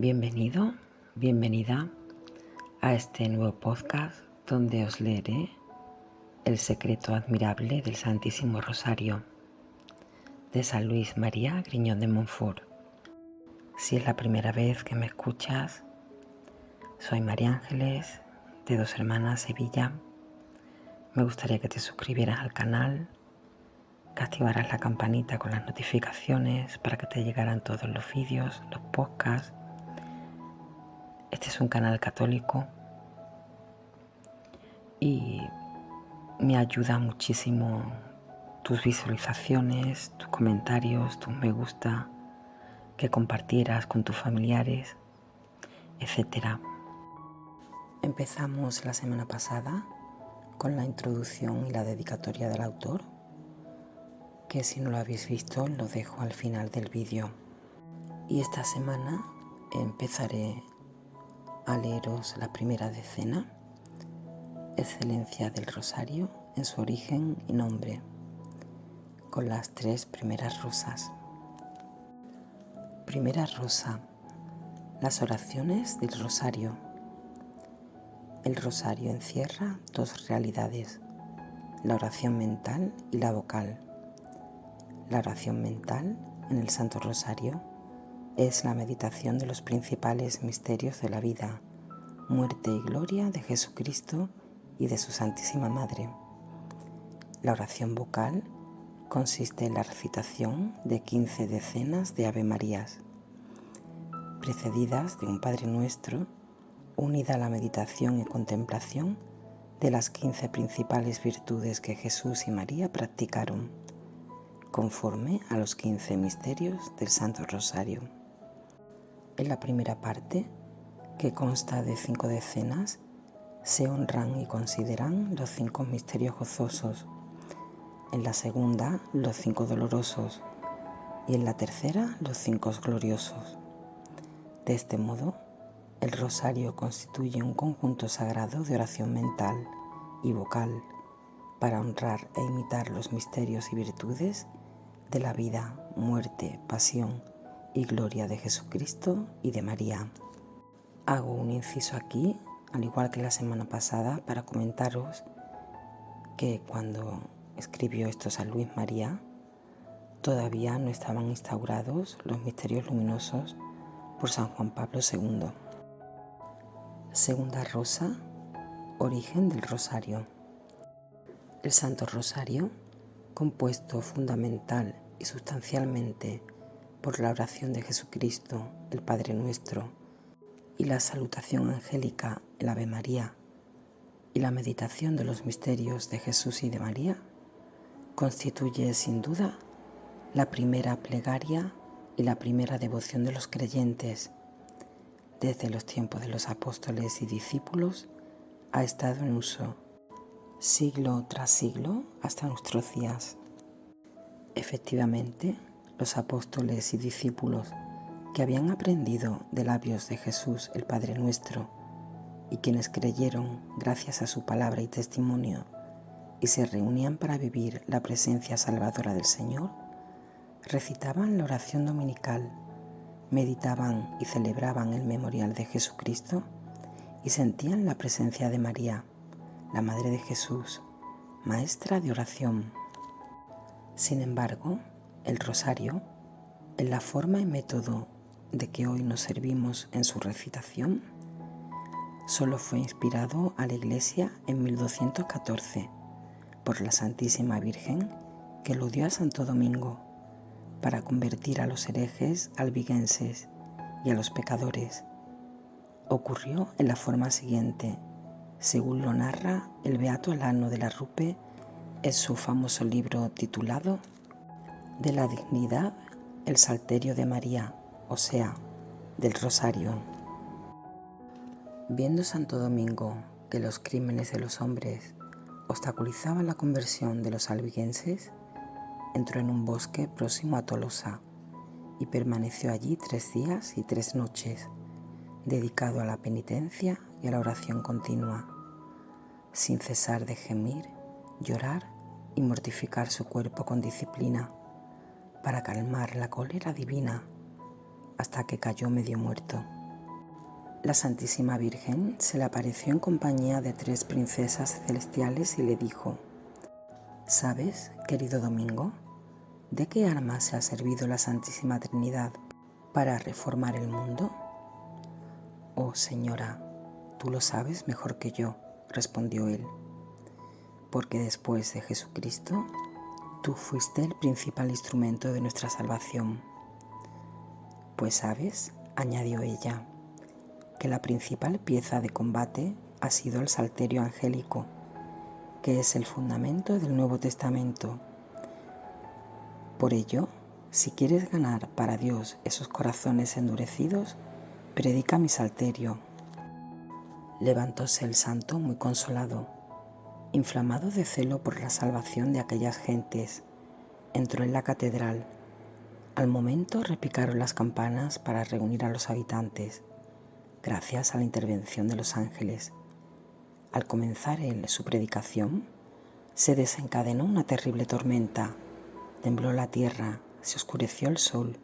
Bienvenido, bienvenida a este nuevo podcast donde os leeré el secreto admirable del Santísimo Rosario de San Luis María Griñón de Montfort. Si es la primera vez que me escuchas, soy María Ángeles de Dos Hermanas Sevilla. Me gustaría que te suscribieras al canal, que activaras la campanita con las notificaciones para que te llegaran todos los vídeos, los podcasts. Este es un canal católico y me ayuda muchísimo tus visualizaciones, tus comentarios, tus me gusta, que compartieras con tus familiares, etc. Empezamos la semana pasada con la introducción y la dedicatoria del autor, que si no lo habéis visto lo dejo al final del vídeo. Y esta semana empezaré a leeros la primera decena, Excelencia del Rosario en su origen y nombre, con las 3 primeras rosas. Primera rosa: las oraciones del Rosario. El Rosario encierra 2 realidades, la oración mental y la vocal. La oración mental en el Santo Rosario es la meditación de los principales misterios de la vida, muerte y gloria de Jesucristo y de su Santísima Madre. La oración vocal consiste en la recitación de 15 decenas de Ave Marías, precedidas de un Padre Nuestro, unida a la meditación y contemplación de las 15 principales virtudes que Jesús y María practicaron, conforme a los 15 misterios del Santo Rosario. En la primera parte, que consta de 5 decenas, se honran y consideran los 5 misterios gozosos, en la segunda los 5 dolorosos y en la tercera los 5 gloriosos. De este modo, el rosario constituye un conjunto sagrado de oración mental y vocal para honrar e imitar los misterios y virtudes de la vida, muerte, pasión y gloria de Jesucristo y de María. Hago un inciso aquí, al igual que la semana pasada, para comentaros que cuando escribió esto San Luis María, todavía no estaban instaurados los misterios luminosos por San Juan Pablo II. Segunda rosa: origen del Rosario. El Santo Rosario, compuesto fundamental y sustancialmente por la oración de Jesucristo, el Padre Nuestro, y la salutación angélica, el Ave María, y la meditación de los misterios de Jesús y de María, constituye sin duda la primera plegaria y la primera devoción de los creyentes. Desde los tiempos de los apóstoles y discípulos ha estado en uso, siglo tras siglo, hasta nuestros días. Efectivamente, los apóstoles y discípulos que habían aprendido de labios de Jesús el Padre Nuestro y quienes creyeron gracias a su palabra y testimonio y se reunían para vivir la presencia salvadora del Señor, recitaban la oración dominical, meditaban y celebraban el memorial de Jesucristo y sentían la presencia de María, la Madre de Jesús, maestra de oración. Sin embargo, el rosario, en la forma y método de que hoy nos servimos en su recitación, solo fue inspirado a la Iglesia en 1214 por la Santísima Virgen, que lo dio a Santo Domingo para convertir a los herejes albigenses y a los pecadores. Ocurrió en la forma siguiente, según lo narra el beato Alano de la Rupe en su famoso libro titulado De la dignidad, el Salterio de María, o sea, del Rosario. Viendo Santo Domingo que los crímenes de los hombres obstaculizaban la conversión de los albigenses, entró en un bosque próximo a Tolosa y permaneció allí 3 días y 3 noches, dedicado a la penitencia y a la oración continua, sin cesar de gemir, llorar y mortificar su cuerpo con disciplina, para calmar la cólera divina, hasta que cayó medio muerto. La Santísima Virgen se le apareció en compañía de 3 princesas celestiales y le dijo: ¿Sabes, querido Domingo, de qué arma se ha servido la Santísima Trinidad para reformar el mundo? Oh, señora, tú lo sabes mejor que yo, respondió él, porque después de Jesucristo, tú fuiste el principal instrumento de nuestra salvación. Pues sabes, añadió ella, que la principal pieza de combate ha sido el Salterio Angélico, que es el fundamento del Nuevo Testamento. Por ello, si quieres ganar para Dios esos corazones endurecidos, predica mi salterio. Levantóse el santo muy consolado, inflamado de celo por la salvación de aquellas gentes. Entró en la catedral. Al momento repicaron las campanas para reunir a los habitantes, gracias a la intervención de los ángeles. Al comenzar él su predicación, se desencadenó una terrible tormenta, tembló la tierra, se oscureció el sol,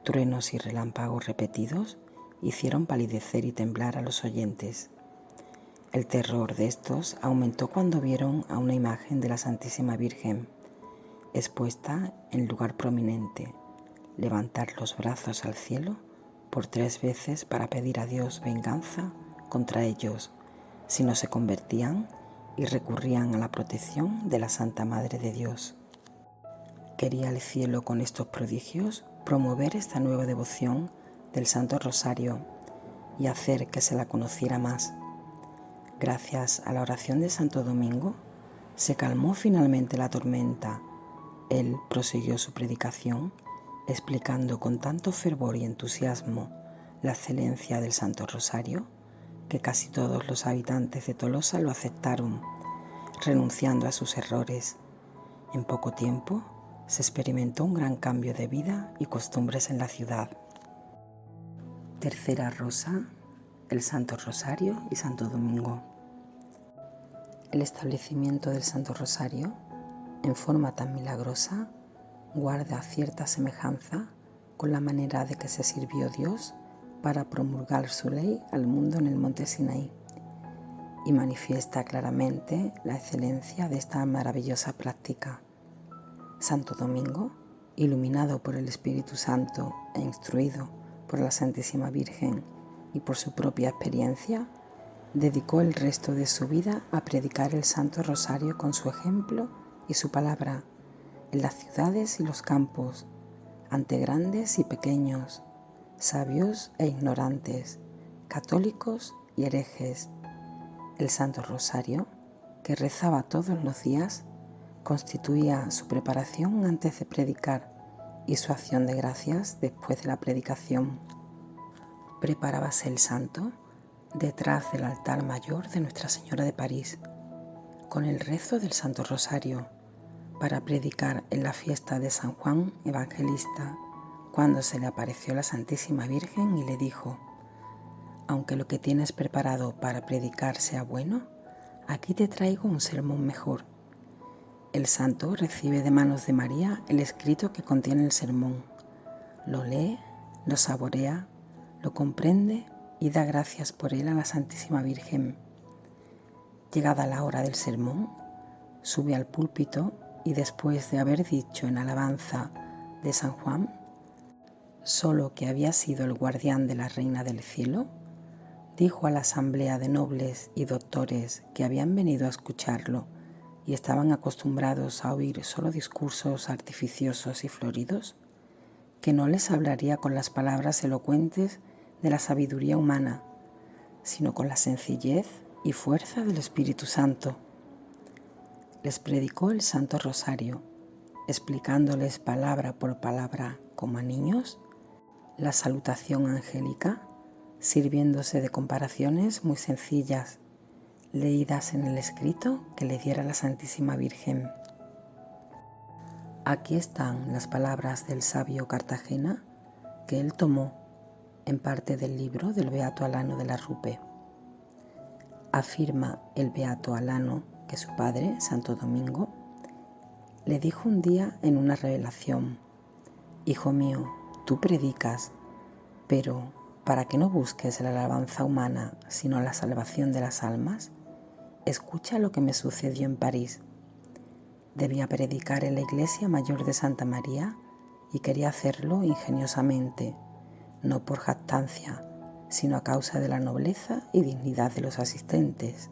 truenos y relámpagos repetidos hicieron palidecer y temblar a los oyentes. El terror de estos aumentó cuando vieron a una imagen de la Santísima Virgen, expuesta en lugar prominente, levantar los brazos al cielo por 3 veces para pedir a Dios venganza contra ellos, si no se convertían y recurrían a la protección de la Santa Madre de Dios. Quería el cielo con estos prodigios promover esta nueva devoción del Santo Rosario y hacer que se la conociera más. Gracias a la oración de Santo Domingo, se calmó finalmente la tormenta. Él prosiguió su predicación, explicando con tanto fervor y entusiasmo la excelencia del Santo Rosario, que casi todos los habitantes de Tolosa lo aceptaron, renunciando a sus errores. En poco tiempo se experimentó un gran cambio de vida y costumbres en la ciudad. Tercera rosa, el Santo Rosario y Santo Domingo. El establecimiento del Santo Rosario, en forma tan milagrosa, guarda cierta semejanza con la manera de que se sirvió Dios para promulgar su ley al mundo en el monte Sinaí, y manifiesta claramente la excelencia de esta maravillosa práctica. Santo Domingo, iluminado por el Espíritu Santo e instruido por la Santísima Virgen y por su propia experiencia, dedicó el resto de su vida a predicar el Santo Rosario con su ejemplo y su palabra, en las ciudades y los campos, ante grandes y pequeños, sabios e ignorantes, católicos y herejes. El Santo Rosario, que rezaba todos los días, constituía su preparación antes de predicar y su acción de gracias después de la predicación. Preparábase el santo detrás del altar mayor de Nuestra Señora de París, con el rezo del Santo Rosario, para predicar en la fiesta de San Juan Evangelista, cuando se le apareció la Santísima Virgen y le dijo: aunque lo que tienes preparado para predicar sea bueno, aquí te traigo un sermón mejor. El santo recibe de manos de María el escrito que contiene el sermón, lo lee, lo saborea, lo comprende y da gracias por él a la Santísima Virgen. Llegada la hora del sermón, sube al púlpito y después de haber dicho en alabanza de San Juan, solo que había sido el guardián de la Reina del Cielo, dijo a la asamblea de nobles y doctores que habían venido a escucharlo y estaban acostumbrados a oír solo discursos artificiosos y floridos, que no les hablaría con las palabras elocuentes de la sabiduría humana, sino con la sencillez y fuerza del Espíritu Santo. Les predicó el Santo Rosario, explicándoles palabra por palabra, como a niños, la salutación angélica, sirviéndose de comparaciones muy sencillas, leídas en el escrito que le diera la Santísima Virgen. Aquí están las palabras del sabio Cartagena que él tomó en parte del libro del Beato Alano de la Rupe. Afirma el Beato Alano que su padre, Santo Domingo, le dijo un día en una revelación: «Hijo mío, tú predicas, pero Para que no busques la alabanza humana, sino la salvación de las almas, escucha lo que me sucedió en París. Debía predicar en la iglesia mayor de Santa María y quería hacerlo ingeniosamente, no por jactancia, sino a causa de la nobleza y dignidad de los asistentes.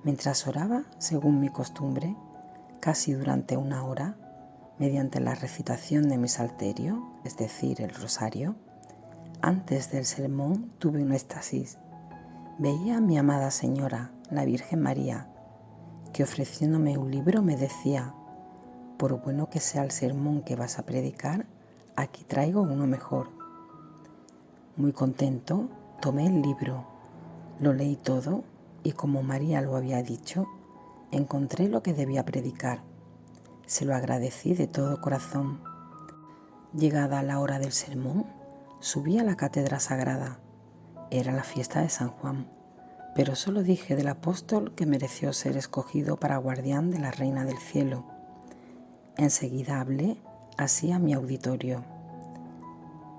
Mientras oraba, según mi costumbre, casi durante 1 hora, mediante la recitación de mi salterio, es decir, el rosario, antes del sermón tuve un éxtasis. Veía a mi amada Señora, la Virgen María, que ofreciéndome un libro me decía: por bueno que sea el sermón que vas a predicar, aquí traigo uno mejor. Muy contento, tomé el libro, lo leí todo y, como María lo había dicho, encontré lo que debía predicar. Se lo agradecí de todo corazón. Llegada la hora del sermón, subí a la cátedra sagrada. Era la fiesta de San Juan, pero solo dije del apóstol que mereció ser escogido para guardián de la Reina del Cielo. Enseguida hablé así a mi auditorio: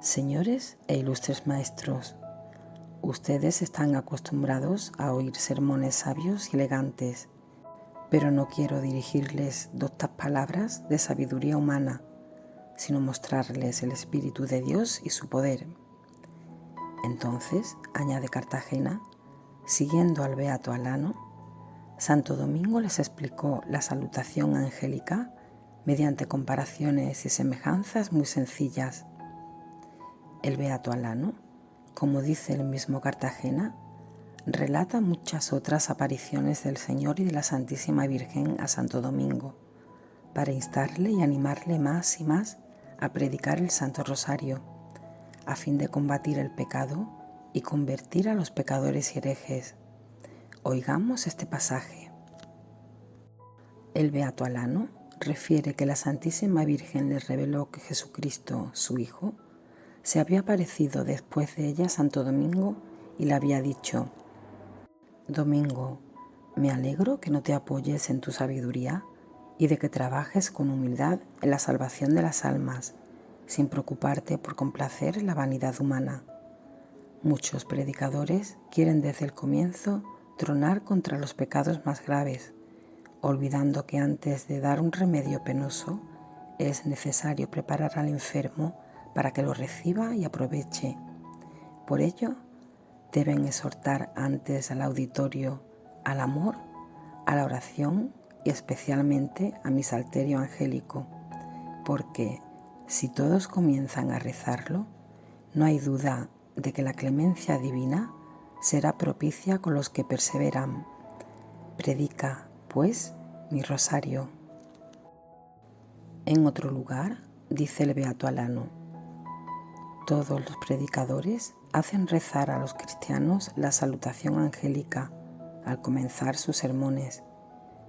señores e ilustres maestros, ustedes están acostumbrados a oír sermones sabios y elegantes, pero no quiero dirigirles doctas palabras de sabiduría humana, sino mostrarles el Espíritu de Dios y su poder. Entonces, añade Cartagena, siguiendo al beato Alano, Santo Domingo les explicó la salutación angélica mediante comparaciones y semejanzas muy sencillas. El beato Alano, como dice el mismo Cartagena, relata muchas otras apariciones del Señor y de la Santísima Virgen a Santo Domingo, para instarle y animarle más y más a predicar el Santo Rosario, a fin de combatir el pecado y convertir a los pecadores y herejes. Oigamos este pasaje. El beato Alano refiere que la Santísima Virgen le reveló que Jesucristo, su Hijo, se había aparecido después de ella a Santo Domingo y le había dicho: Domingo, me alegro que no te apoyes en tu sabiduría y de que trabajes con humildad en la salvación de las almas, sin preocuparte por complacer la vanidad humana. Muchos predicadores quieren desde el comienzo tronar contra los pecados más graves, olvidando que antes de dar un remedio penoso es necesario preparar al enfermo para que lo reciba y aproveche. Por ello, deben exhortar antes al auditorio al amor, a la oración y especialmente a mi salterio angélico, porque si todos comienzan a rezarlo, no hay duda de que la clemencia divina será propicia con los que perseveran. Predica, pues, mi rosario. En otro lugar, dice el beato Alano: todos los predicadores hacen rezar a los cristianos la salutación angélica al comenzar sus sermones,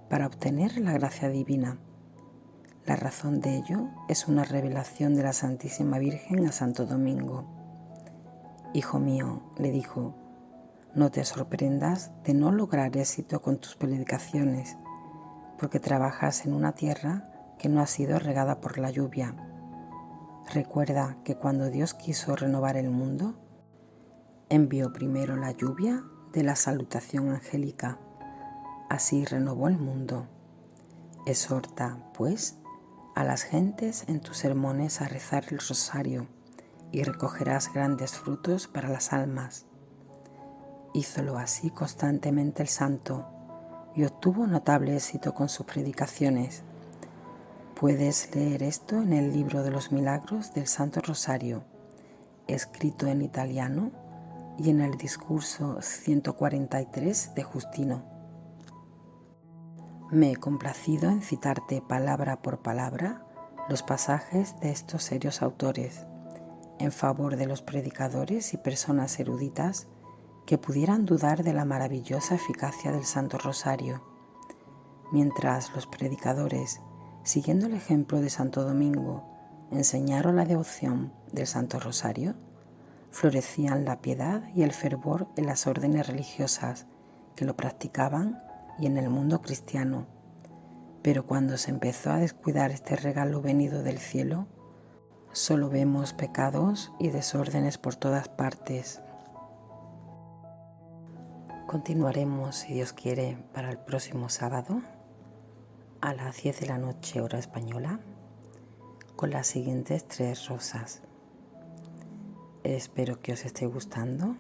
para obtener la gracia divina. La razón de ello es una revelación de la Santísima Virgen a Santo Domingo. Hijo mío, le dijo, no te sorprendas de no lograr éxito con tus predicaciones, porque trabajas en una tierra que no ha sido regada por la lluvia. Recuerda que cuando Dios quiso renovar el mundo, envió primero la lluvia de la salutación angélica. Así renovó el mundo. Exhorta, pues, a las gentes en tus sermones a rezar el rosario y recogerás grandes frutos para las almas. Hízolo así constantemente el santo y obtuvo notable éxito con sus predicaciones. Puedes leer esto en el libro de los milagros del Santo Rosario, escrito en italiano, y en el discurso 143 de Justino. Me he complacido en citarte palabra por palabra los pasajes de estos serios autores, en favor de los predicadores y personas eruditas que pudieran dudar de la maravillosa eficacia del Santo Rosario, mientras los predicadores, siguiendo el ejemplo de Santo Domingo, enseñaron la devoción del Santo Rosario, florecían la piedad y el fervor en las órdenes religiosas que lo practicaban y en el mundo cristiano. Pero cuando se empezó a descuidar este regalo venido del cielo, Solo vemos pecados y desórdenes por todas partes. Continuaremos, si Dios quiere, para el próximo sábado a las 10 de la noche, hora española, con las siguientes 3 rosas. Espero que os esté gustando,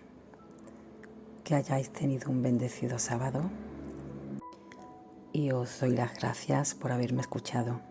que hayáis tenido un bendecido sábado y os doy las gracias por haberme escuchado.